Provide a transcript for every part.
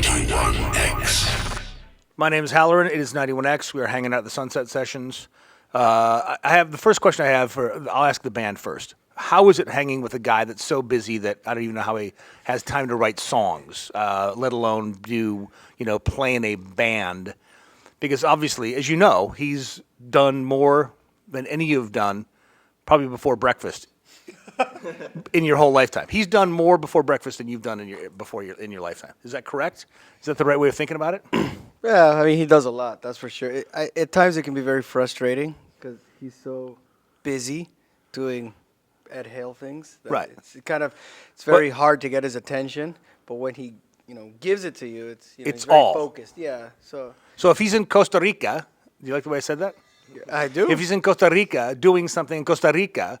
91X. My name is Halloran. It is 91X. We are hanging out at the Sunset Sessions. I have the first question I have I'll ask the band first. How is it hanging with a guy that's so busy that I don't even know how he has time to write songs, let alone play in a band? Because obviously, as you know, he's done more than any of you have done, probably before breakfast, in your whole lifetime. He's done more before breakfast than you've done in your lifetime. Is that correct? Is that the right way of thinking about it? Yeah, I mean, he does a lot, that's for sure. At times it can be very frustrating because he's so busy doing Ed Hale things. Right. It's very hard to get his attention, but when he, gives it to you, it's it's very all focused. Yeah, so if he's in Costa Rica, do you like the way I said that? I do. If he's in Costa Rica doing something in Costa Rica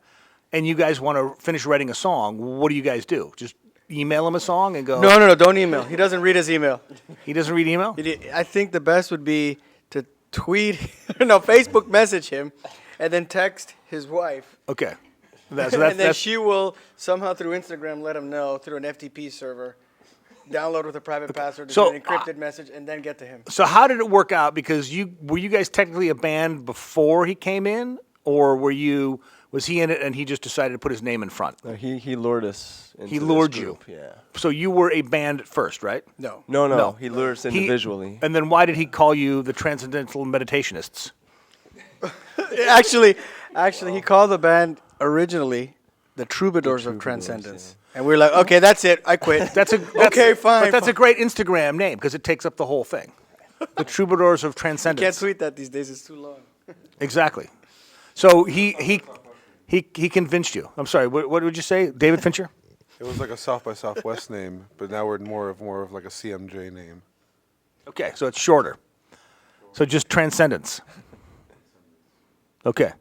and you guys want to finish writing a song, what do you guys do? Just email him a song and go? No, don't email. He doesn't read his email. He doesn't read email? I think the best would be to tweet, Facebook message him, and then text his wife. Okay. And then she will somehow through Instagram let him know through an FTP server, download with a private password to an encrypted message, and then get to him. So how did it work out? Because were you guys technically a band before he came in, or was he in it and he just decided to put his name in front? He lured us into He lured this group, you. Yeah. So you were a band at first, right? No. He lured us individually. And then why did he call you the Transcendental Meditationists? Actually, he called the band originally the Troubadours of Transcendence. Yeah. And we were like, okay, that's it. I quit. Okay, fine. But that's a great Instagram name because it takes up the whole thing. The Troubadours of Transcendence. You can't tweet that these days. It's too long. Exactly. So he convinced you. I'm sorry. What would you say, David Fincher? It was like a South by Southwest name, but now we're more of like a CMJ name. Okay, so it's shorter. So just Transcendence. Okay.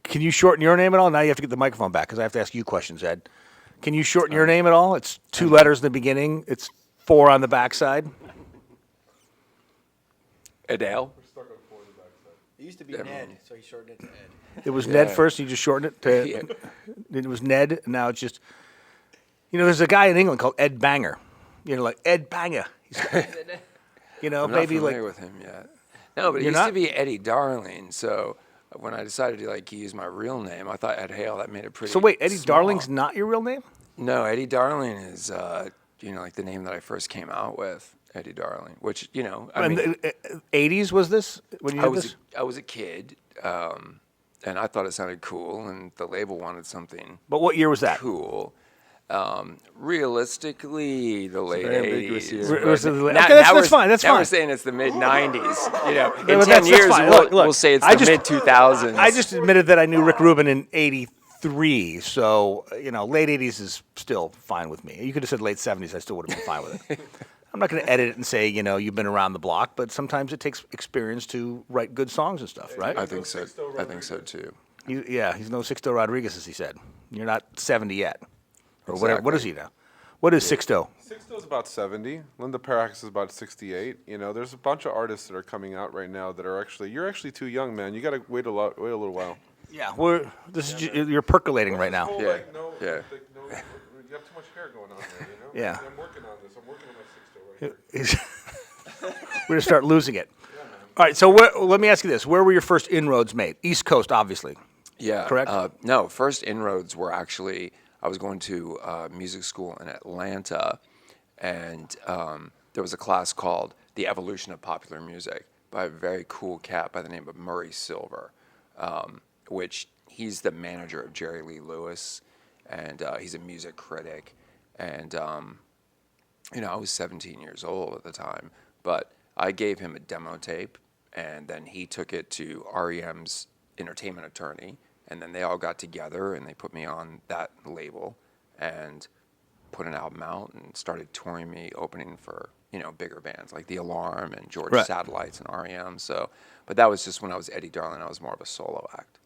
Can you shorten your name at all? Now you have to get the microphone back because I have to ask you questions, Ed. Can you shorten your name at all? It's 2 letters in the beginning. It's 4 on the backside. Adele. It used to be Ned, so he shortened it to Ed. It was Ned first, and you just shortened it to... It was Ned, and now it's just... there's a guy in England called Ed Banger. Like Ed Banger. I'm maybe not like... familiar with him yet. No, but it used to be Eddie Darling, so... When I decided to use my real name, I thought Ed Hale. That made it pretty. So wait, Eddie small. Darling's not your real name? No, Eddie Darling is like the name that I first came out with, Eddie Darling. Which I mean, the 80s was this when you did this? I was a kid, and I thought it sounded cool, and the label wanted something. But what year was that? Cool. Realistically, the late ambiguous 80s. year. That's fine. Now we're saying it's the mid 90s. In But 10 years, look, we'll say it's the mid 2000s. I just admitted that I knew Rick Rubin in '83, so late '80s is still fine with me. You could have said late '70s, I still would have been fine with it. I'm not going to edit it and say you've been around the block, but sometimes it takes experience to write good songs and stuff, right? I think so. I think so too. He's no Sixto Rodriguez, as he said. You're not 70 yet. Or Exactly. whatever. What is he now? What is Sixto? Sixto's about 70. Linda Parax is about 68. There's a bunch of artists that are coming out right now that are you're actually too young, man. You got to wait a little while. Yeah, you're percolating right now. You Yeah. have too much hair going on there, Yeah. I'm working on this. I'm working on my Sixto right here. We're going to start losing it. All right, so let me ask you this. Where were your first inroads made? East Coast, obviously. Yeah. Correct? No, first inroads were actually, I was going to music school in Atlanta, and there was a class called The Evolution of Popular Music by a very cool cat by the name of Murray Silver, which he's the manager of Jerry Lee Lewis, and he's a music critic. And, I was 17 years old at the time, but I gave him a demo tape, and then he took it to REM's entertainment attorney, and then they all got together and they put me on that label and put an album out and started touring me, opening for, bigger bands like The Alarm and Georgia Satellites and REM. So, but that was just when I was Eddie Darling. I was more of a solo act.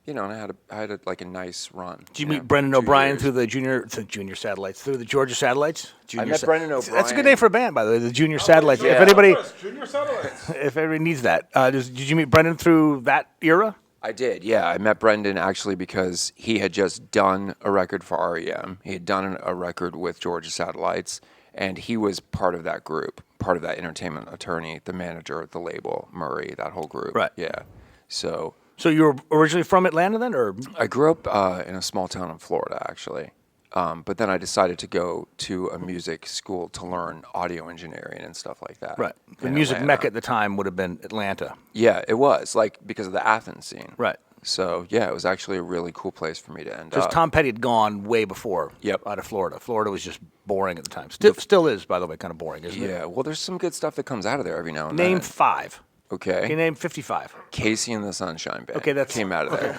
And I had a nice run. Did you meet Brendan O'Brien through the Junior Satellites, through the Georgia Satellites? I met Brendan O'Brien. That's a good name for a band, by the way, the Junior Satellites. Yeah. If anybody, Junior Satellites. if everybody needs that, did you meet Brendan through that era? I did, yeah. I met Brendan actually because he had just done a record for REM. He had done a record with Georgia Satellites, and he was part of that group, part of that entertainment attorney, the manager, the label, Murray, that whole group. Right. Yeah. So So you were originally from Atlanta then, or I grew up in a small town in Florida, actually. But then I decided to go to a music school to learn audio engineering and stuff like that. right? The in music Atlanta. mecca at the time would have been Atlanta. Yeah, it was like because of the Athens scene. Right. So yeah, it was actually a really cool place for me to end Because up. Tom Petty had gone way before Yep. out of Florida. Florida was just boring at the time. Still is, by the way, kind of boring, isn't it? Yeah, well, there's some good stuff that comes out of there every now and Name then. 5. Okay. Okay, name 55. Casey and the Sunshine Band. Okay, that's- came out of there.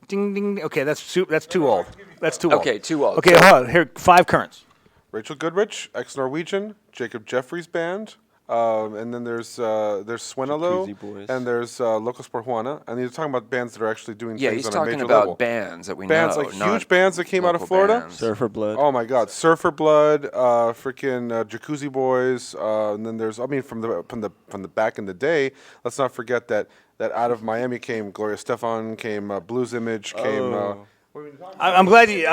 Ding, ding. Okay, that's too old. That's too old. Okay, too old. Okay, hold on. Here, 5 currents. Rachel Goodrich, ex-Norwegian, Jacob Jeffries Band, and then there's Swenalo, Jacuzzi Boys. and there's Locos por Juana, and you're talking about bands that are actually doing Yeah, things he's on a talking major about level. bands that we Bands know, like not huge bands that came out of local Florida. bands. Surfer Blood. Oh my God, Surfer Blood, freaking Jacuzzi Boys, and then there's from the back in the day. Let's not forget that out of Miami came Gloria Estefan, came Blues Image, came. Oh. What are we talking I'm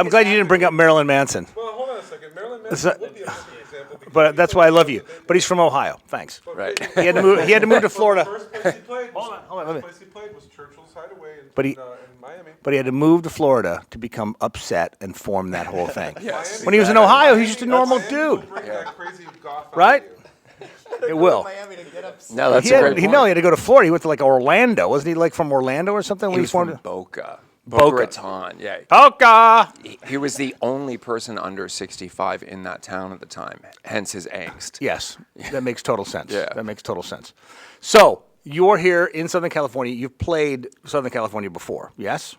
glad you didn't bring up Marilyn Manson. Well, hold on a second. Marilyn It's Manson not- would be a good example. because But he that's played why I with love the you. band. But he's from Ohio. Thanks. Right. He had to move to Florida. The first place he played was, hold on, the let me- first place he played was Churchill's Hideaway in, But he- in Miami. But he had to move to Florida to become upset and form that whole thing. Yes. When he was in Ohio, he's just a normal Miami will dude, bring that crazy goth out right? of you. It will. No, that's He a had, great he point. no, he had to go to Florida. He went to like Orlando. Wasn't he like from Orlando or something when He he was from formed? Boca. Boca. Raton, yeah. Oka. He was the only person under 65 in that town at the time, hence his angst. Yes, that makes total sense. Yeah. That makes total sense. So you're here in Southern California. You've played Southern California before, yes?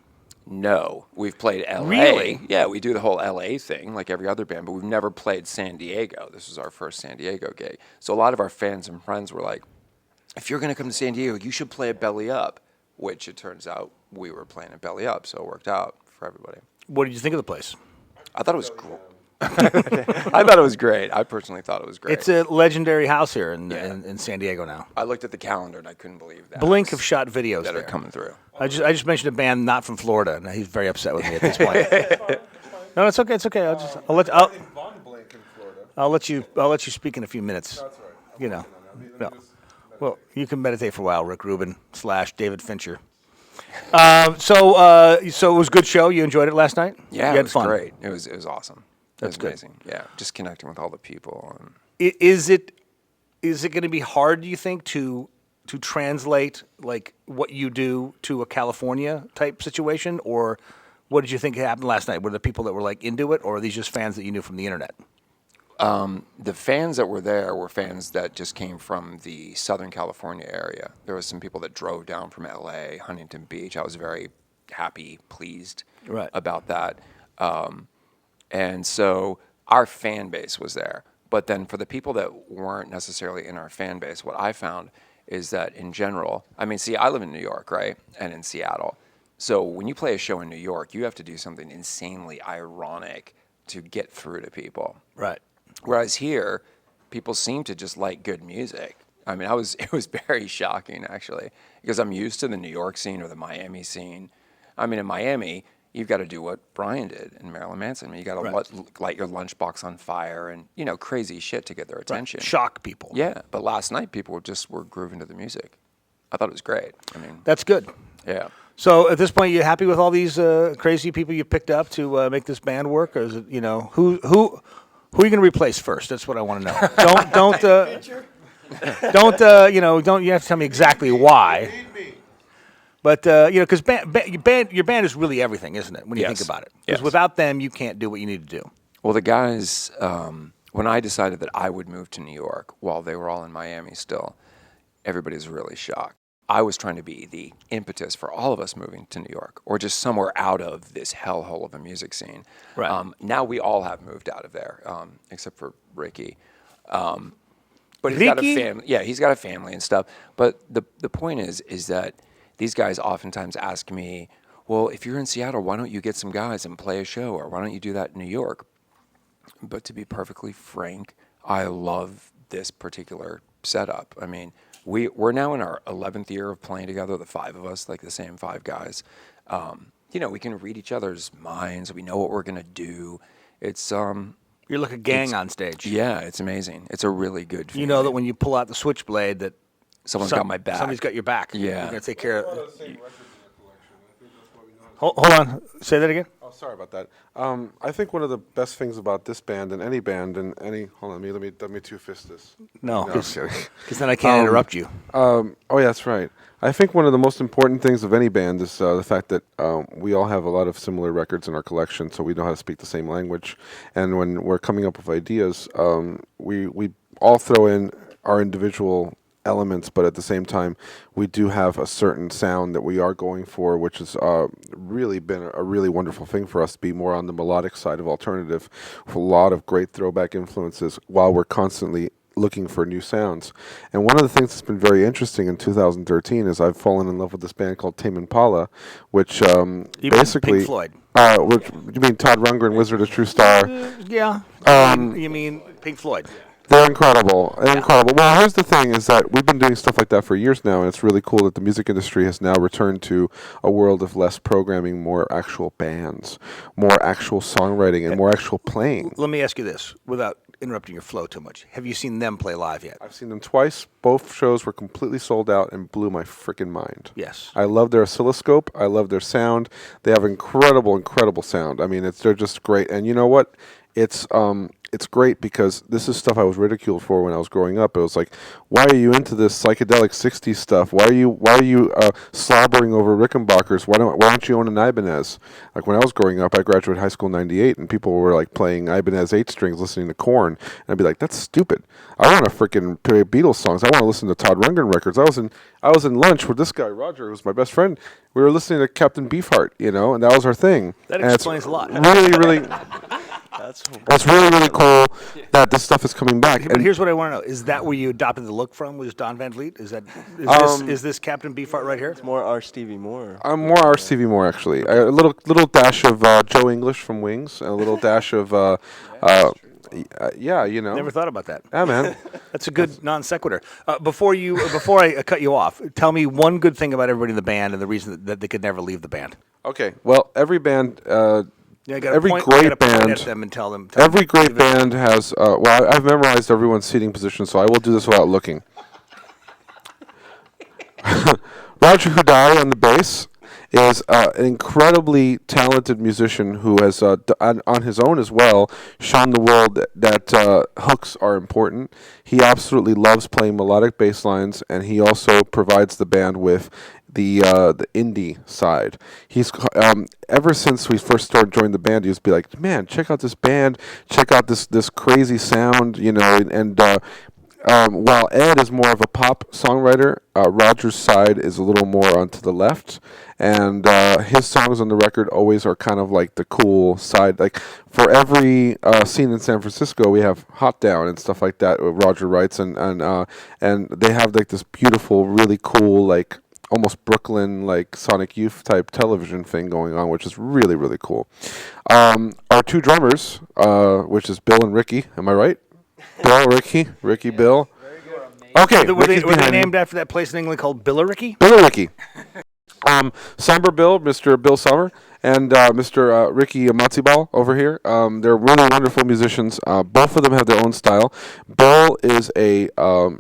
No, we've played LA. Really? Yeah, we do the whole LA thing like every other band, but we've never played San Diego. This was our first San Diego gig. So a lot of our fans and friends were like, if you're going to come to San Diego, you should play at Belly Up, which it turns out we were playing at Belly Up, so it worked out for everybody. What did you think of the place? I thought it was great. I thought it was great. I personally thought it was great. It's a legendary house here in San Diego now. I looked at the calendar and I couldn't believe that. Blink have shot videos that there. are coming through. I just mentioned a band not from Florida, and he's very upset with me at this point. No, it's okay. It's okay. I'll let you speak in a few minutes. That's right. You know. No. Just- Well, you can meditate for a while, Rick Rubin / David Fincher. So it was a good show. You enjoyed it last night? Yeah, You it had was fun. great. It was awesome. That's it was good. amazing. Yeah, just connecting with all the people. And Is it going to be hard, do you think, to translate like what you do to a California type situation, or what did you think happened last night? Were there people that were like into it, or are these just fans that you knew from the internet? the fans that were there were fans that just came from the Southern California area. There was some people that drove down from LA, Huntington Beach. I was very happy, pleased Right. about that. And so our fan base was there. But then for the people that weren't necessarily in our fan base, what I found is that in general, I mean, see, I live in New York, right? And in Seattle. So when you play a show in New York, you have to do something insanely ironic to get through to people. Right. Whereas here, people seem to just like good music. I mean, it was very shocking actually, because I'm used to the New York scene or the Miami scene. I mean, in Miami, you've got to do what Brian did in Marilyn Manson. I mean, you got to Right. light your lunchbox on fire and crazy shit to get their attention. Shock people. Yeah, but last night people were grooving to the music. I thought it was great. I mean, That's good. yeah. So at this point, you happy with all these crazy people you picked up to make this band work, or is it who are you going to replace first? That's what I want to know. Don't you have to tell me exactly why? But because your band is really everything, isn't it? When you Yes. think about it, because Yes. without them, you can't do what you need to do. Well, the guys, when I decided that I would move to New York while they were all in Miami still, everybody's really shocked. I was trying to be the impetus for all of us moving to New York or just somewhere out of this hellhole of a music scene. Right. Now we all have moved out of there, except for Ricky. But he's got a Ricky? family. Yeah, he's got a family and stuff. But the point is that these guys oftentimes ask me, well, if you're in Seattle, why don't you get some guys and play a show? Or why don't you do that in New York? But to be perfectly frank, I love this particular setup. I mean, we're now in our 11th year of playing together, the five of us, like the same five guys. We can read each other's minds. We know what we're gonna do. It's You're like a gang on stage. yeah, it's amazing. It's a really good feeling. You know that when you pull out the switchblade, that Someone's got my back. Somebody's got your back. Yeah. You're gonna take care of. Hold on. Say that again. Oh, sorry about that. I think one of the best things about this band and any band and any hold on, let me two fist this. No, I'm because kidding. then I can't interrupt you. Oh yeah, that's right. I think one of the most important things of any band is the fact that we all have a lot of similar records in our collection, so we know how to speak the same language. And when we're coming up with ideas, we all throw in our individual elements, but at the same time, we do have a certain sound that we are going for, which has really been a really wonderful thing for us to be more on the melodic side of alternative, with a lot of great throwback influences, while we're constantly looking for new sounds. And one of the things that's been very interesting in 2013 is I've fallen in love with this band called Tame Impala, which You mean basically Pink Floyd. You mean Todd Rundgren, Wizard of True Star? Yeah. You mean Pink Floyd. They're incredible. They're incredible. Well, here's the thing is that we've been doing stuff like that for years now, and it's really cool that the music industry has now returned to a world of less programming, more actual bands, more actual songwriting, and more actual playing. Let me ask you this, without interrupting your flow too much. Have you seen them play live yet? I've seen them twice. Both shows were completely sold out and blew my freaking mind. Yes. I love their oscilloscope. I love their sound. They have incredible, incredible sound. I mean, they're just great. And you know what? It's great because this is stuff I was ridiculed for when I was growing up. It was like, why are you into this psychedelic '60s stuff? Why are you slobbering over Rickenbackers? Why don't you own an Ibanez? Like when I was growing up, I graduated high school in '98, and people were like playing Ibanez 8 strings, listening to Korn, and I'd be like, that's stupid. I want to freaking play Beatles songs. I want to listen to Todd Rundgren records. I was in lunch with this guy Roger, who's my best friend. We were listening to Captain Beefheart, and that was our thing. That And explains a lot. Really, really. It's really, really cool that this stuff is coming back. But here's what I want to know: is that where you adopted the look from? Was Don Van Vliet? Is this Captain Beefheart right here? It's more our Stevie Moore. I'm more R. Stevie Moore, actually. A little dash of Joe English from Wings, and a little dash of, Never thought about that. Yeah, man. That's a good non sequitur. Before I cut you off, tell me one good thing about everybody in the band and the reason that they could never leave the band. Okay, well, every band... Yeah, every point great band, at them and tell them. Every great band has. I've memorized everyone's seating position, so I will do this without looking. Roger Hudai on the bass is an incredibly talented musician who has, on his own as well, shown the world that hooks are important. He absolutely loves playing melodic bass lines, and he also provides the band with the indie side. He's ever since we first started joining the band, he used to be like, "Man, check out this band, check out this crazy sound," and while Ed is more of a pop songwriter, Roger's side is a little more onto the left, and his songs on the record always are kind of like the cool side. Like for every scene in San Francisco, we have Hot Down and stuff like that. Roger writes, and they have like this beautiful, really cool, like almost Brooklyn, like Sonic Youth type television thing going on, which is really, really cool. Our two drummers, which is Bill and Ricky, am I right? Bill, Ricky, Bill. Okay, Were they behind me. named after that place in England called Billericay? Billericay. Somber Bill, Mr. Bill Summer, and Mr. Ricky Matsibal over here. They're really wonderful musicians. Both of them have their own style. Bill is a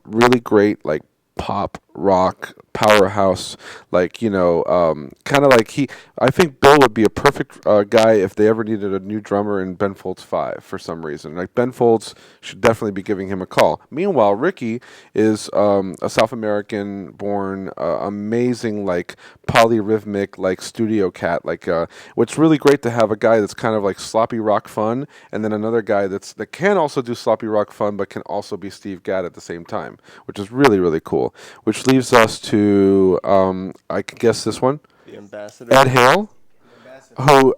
really great, like, pop rock powerhouse, like, kind of like I think Bill would be a perfect guy if they ever needed a new drummer in Ben Folds 5 for some reason. Like, Ben Folds should definitely be giving him a call. Meanwhile, Ricky is a South American born, amazing, like, polyrhythmic, like, studio cat. Like, it's really great to have a guy that's kind of like sloppy rock fun, and then another guy that can also do sloppy rock fun, but can also be Steve Gadd at the same time, which is really, really cool. Which leaves us to, I can guess this one, The ambassador. Ed Hale, who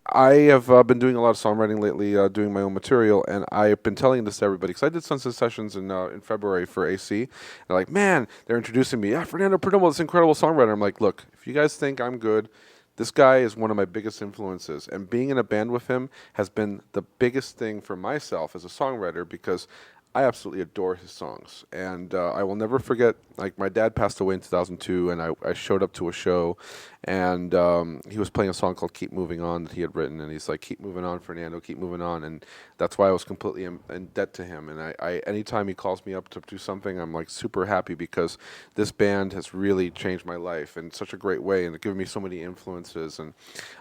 I have been doing a lot of songwriting lately, doing my own material, and I've been telling this to everybody, because I did Sunset Sessions in February for AC, and they're like, man, they're introducing me, Fernando Perdomo, this incredible songwriter. I'm like, look, if you guys think I'm good, this guy is one of my biggest influences, and being in a band with him has been the biggest thing for myself as a songwriter, because I absolutely adore his songs, and I will never forget. Like my dad passed away in 2002, and I showed up to a show, and he was playing a song called "Keep Moving On" that he had written, and he's like, "Keep moving on, Fernando, keep moving on," and that's why I was completely in debt to him. And I anytime he calls me up to do something, I'm like super happy because this band has really changed my life in such a great way, and it's given me so many influences, and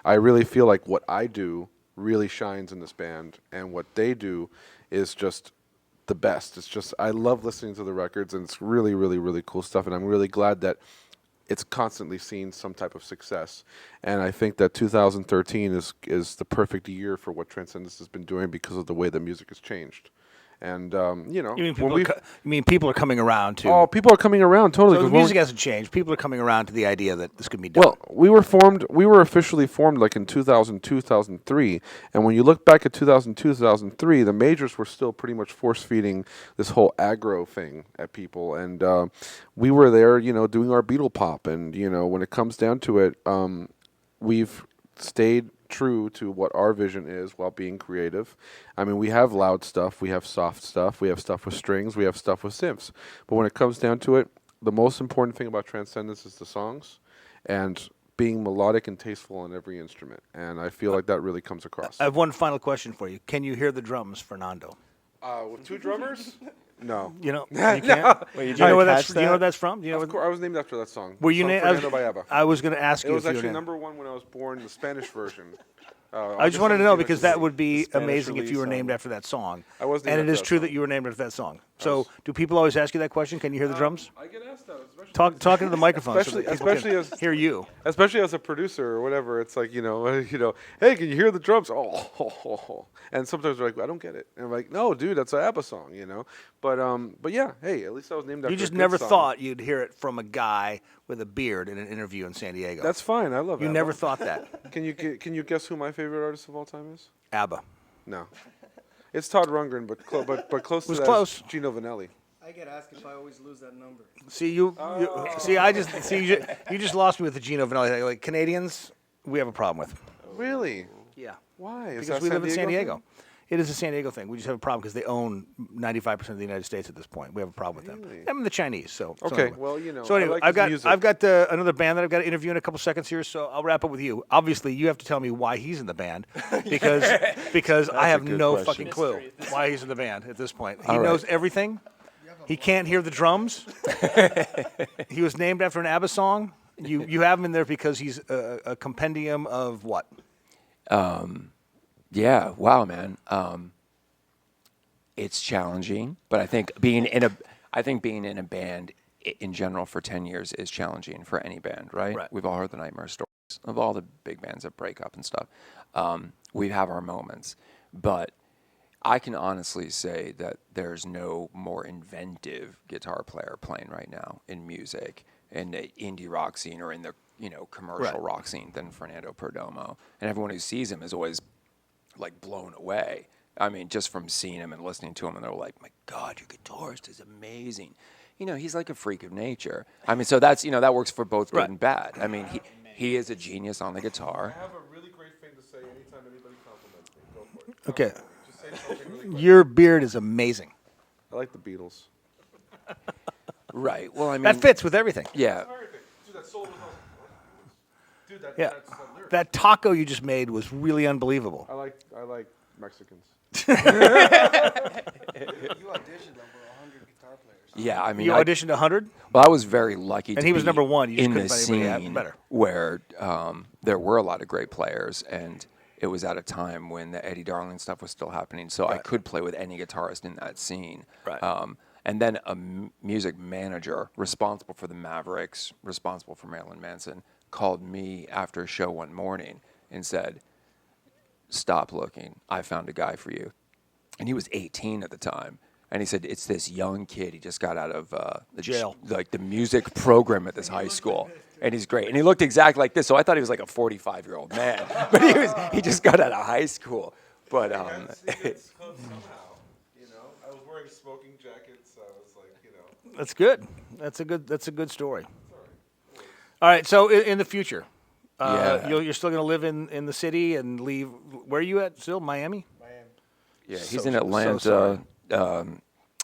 I really feel like what I do really shines in this band, and what they do is just the best. It's just I love listening to the records, and it's really, really, really cool stuff. And I'm really glad that it's constantly seen some type of success. And I think that 2013 is the perfect year for what Transcendence has been doing because of the way the music has changed. And You mean when people? we You mean people are coming around to? oh, people are coming around totally. so the 'cause when music we- hasn't changed. People are coming around to the idea that this could be done. Well, we were officially formed like in 2002, 2003. And when you look back at 2002, 2003, the majors were still pretty much force feeding this whole aggro thing at people. And we were there, doing our Beatle pop. And, when it comes down to it, we've stayed true to what our vision is while being creative. I mean, we have loud stuff, we have soft stuff, we have stuff with strings, we have stuff with synths. But when it comes down to it, the most important thing about Transcendence is the songs and being melodic and tasteful on every instrument. And I feel like that really comes across. I have one final question for you. Can you hear the drums, Fernando? With two drummers? No. You can't. Wait, you Do you know where try to that's? catch Do you know where that? that's from? Do you know? Of course, I was named after that song. Were The you song named? Fernando by ABBA. I was going to ask It you. was if you were actually named. #1 when I was born, the Spanish version. I just wanted to know because that would be Spanish amazing if you were release named on- after that song. I was named and it after is that true song. that you were named after that song. So, do people always ask you that question? Can you hear the drums? I get asked that, especially Talking to the microphone, Especially- so that people especially can as- hear you. especially as a producer or whatever. It's like hey, can you hear the drums? Oh. And sometimes they're like, I don't get it. And I'm like, no, dude, that's an ABBA song, But yeah, hey, at least I was named after. You just a good never song. thought you'd hear it from a guy with a beard in an interview in San Diego. That's fine. I love you ABBA. never thought that. Can you guess who my favorite artist of all time is? ABBA. No, it's Todd Rundgren, but close to was that close. is Gino Vanelli. I get asked if I always lose that number. See you just lost me with the Gino Vanelli thing. Like Canadians, we have a problem with. Really? Yeah. Why? Is Because that we live in San Diego. thing? It is a San Diego thing. We just have a problem because they own 95% of the United States at this point. We have a problem with Really? them. I'm the Chinese, so. Okay, anyway. well, So I anyway, like I've his got music. I've got another band that I've got to interview in a couple seconds here. So I'll wrap up with you. Obviously, you have to tell me why he's in the band because I have good no question. fucking clue why he's in the band at this point. He All right. knows everything. He can't hear the drums. He was named after an ABBA song. You have him in there because he's a compendium of what? Yeah, wow, man. It's challenging, but I think being in a band in general for 10 years is challenging for any band, right? Right. We've all heard the nightmare stories of all the big bands that break up and stuff. We have our moments, but I can honestly say that there's no more inventive guitar player playing right now in music, in the indie rock scene or in the commercial Right. rock scene than Fernando Perdomo. And everyone who sees him is always like blown away. I mean, just from seeing him and listening to him, and they're like, "My God, your guitarist is amazing." He's like a freak of nature. I mean, so that's that works for both good Right. and bad. I mean, he is a genius on the guitar. I have a really great thing to say anytime anybody compliments me. Go for it. Okay. Just say something really quick. Your beard is amazing. I like the Beatles. Right. Well, I mean, That fits with everything. yeah. Everything. Dude, that solo was awesome. Dude, Yeah. that's lyric. That taco you just made was really unbelievable. I like Mexicans. You auditioned over 100 guitar players. Yeah, I mean, You auditioned 100? Well, I was very lucky. And to he was be number one. You just in couldn't the find anybody scene better. where there were a lot of great players, and it was at a time when the Eddie Darling stuff was still happening. So I could play with any guitarist in that scene. Right. And then a music manager responsible for the Mavericks, responsible for Marilyn Manson, called me after a show one morning and said, "Stop looking. I found a guy for you." And he was 18 at the time. And he said, "It's this young kid. He just got out of the Jail. like the music program at this high school, and he's great. And he looked exactly like this. So I thought he was like a 45-year-old man, but he just got out of high school. But It's close somehow. I was wearing smoking jackets. I was like, That's good. That's a good story. All right. So in the future, Yeah. you're still going to live in the city and leave. Where are you at still? Miami? yeah, he's So- in so Atlanta,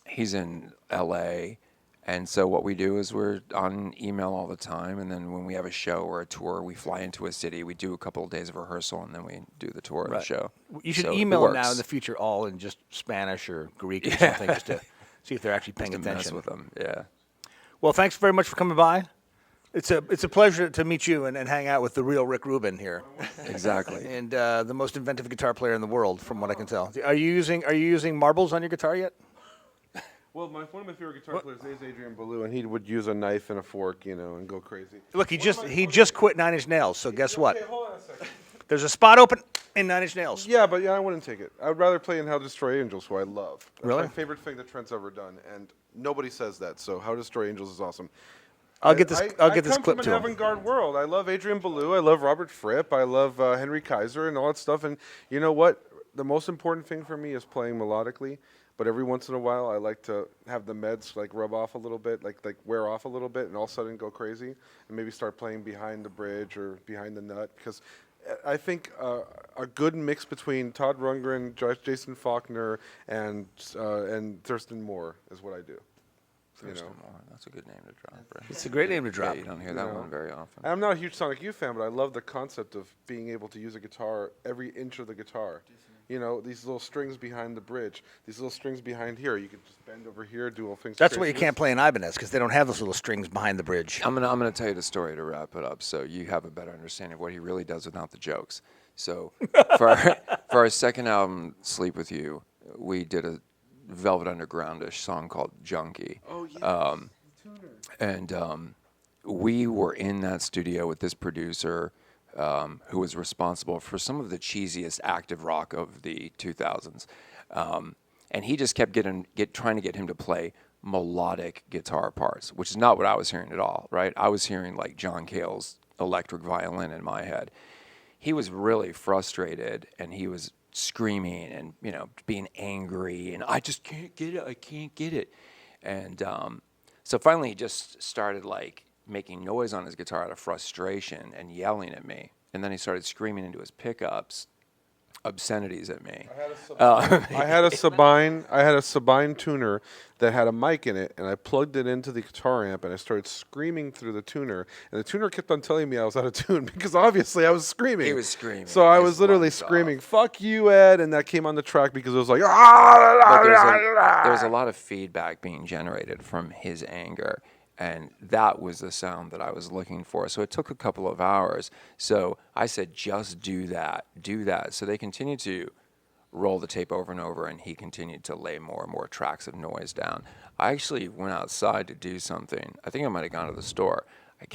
he's in L.A., and so what we do is we're on email all the time, and then when we have a show or a tour, we fly into a city, we do a couple of days of rehearsal, and then we do the tour of the show. You should So it email them now works. in the future, all in just Spanish or Greek or something, just to see if they're actually paying to mess attention. with them. Yeah. Well, thanks very much for coming by. It's a pleasure to meet you and hang out with the real Rick Rubin here, Exactly. and the most inventive guitar player in the world, from what I can tell. Are you using marbles on your guitar yet? Well, one of my favorite guitar players is Adrian Belew, and he would use a knife and a fork, and go crazy. Look, he just quit Nine Inch Nails. So guess what? Okay, hold on a second. There's a spot open in Nine Inch Nails. Yeah, but I wouldn't take it. I would rather play in How to Destroy Angels, who I love. That's Really? my favorite thing that Trent's ever done, and nobody says that. So How to Destroy Angels is awesome. I'll get this. I'll get this I clip come to from him. an avant-garde world. I love Adrian Belew. I love Robert Fripp. I love Henry Kaiser and all that stuff. And you know what? The most important thing for me is playing melodically. But every once in a while, I like to have the meds rub off a little bit, like wear off a little bit, and all of a sudden go crazy, and maybe start playing behind the bridge or behind the nut. Because I think a good mix between Todd Rundgren, Jason Faulkner, and Thurston Moore is what I do. Thurston Moore. That's a good name to drop. Right? It's a great name to drop. Yeah, you don't hear that one very often. I'm not a huge Sonic Youth fan, but I love the concept of being able to use a guitar, every inch of the guitar. These little strings behind the bridge, these little strings behind here. You can just bend over here, do all things. That's why you can't play in Ibanez, because they don't have those little strings behind the bridge. I'm gonna tell you the story to wrap it up, so you have a better understanding of what he really does without the jokes. So, for our second album, Sleep with You, we did a Velvet Undergroundish song called Junkie. Oh yeah. We were in that studio with this producer who was responsible for some of the cheesiest active rock of the 2000s. And he just kept trying to get him to play melodic guitar parts, which is not what I was hearing at all, right? I was hearing like John Cale's electric violin in my head. He was really frustrated, and he was screaming and, being angry, and I just can't get it, I can't get it. And so finally he just started making noise on his guitar out of frustration and yelling at me. And then he started screaming into his pickups obscenities at me. I had a Sabine tuner that had a mic in it, and I plugged it into the guitar amp, and I started screaming through the tuner. And the tuner kept on telling me I was out of tune because obviously I was screaming. He was screaming. So I His was literally lungs off. screaming, "Fuck you, Ed!" And that came on the track because it was like, But there was a lot of feedback being generated from his anger, and that was the sound that I was looking for. So it took a couple of hours. So I said, just do that. So they continued to roll the tape over and over, and he continued to lay more and more tracks of noise down. I actually went outside to do something. I think I might have gone to the store. I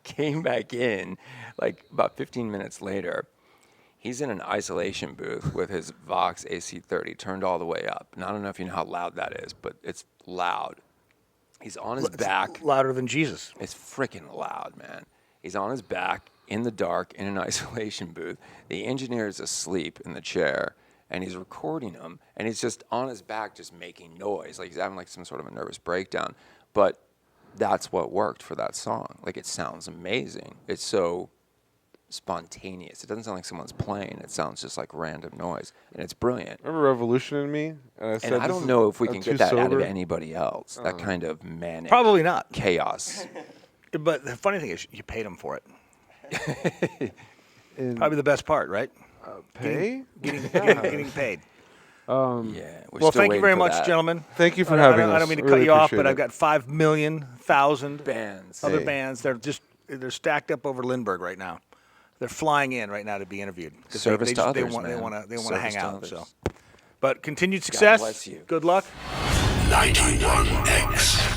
came back in about 15 minutes later. He's in an isolation booth with his Vox AC30 turned all the way up. And I don't know if you know how loud that is, but it's loud. He's on his back. Louder than Jesus. It's freaking loud, man. He's on his back in the dark in an isolation booth. The engineer is asleep in the chair, and he's recording him, and he's just on his back just making noise. He's having some sort of a nervous breakdown. But that's what worked for that song. It sounds amazing. It's so spontaneous. It doesn't sound like someone's playing. It sounds just like random noise, and it's brilliant. Remember Revolution in Me? And I said, And I don't know if we can too get that out of sober. anybody else. That kind of manic Probably not. chaos. But the funny thing is, you paid him for it. Probably the best part, right? Pay? Getting paid. Yeah. We're Well, still thank you waiting very for much, that. gentlemen. Thank you for I having don't us. mean to Really cut you off, appreciate but it. I've got 5,000,000 Bands. other Hey. bands. They're stacked up over Lindbergh right now. They're flying in right now to be interviewed. 'Cause Service they to just- they others, want, They man. want to Service hang to out. others. So, but continued success. bless you. Good luck. 91X.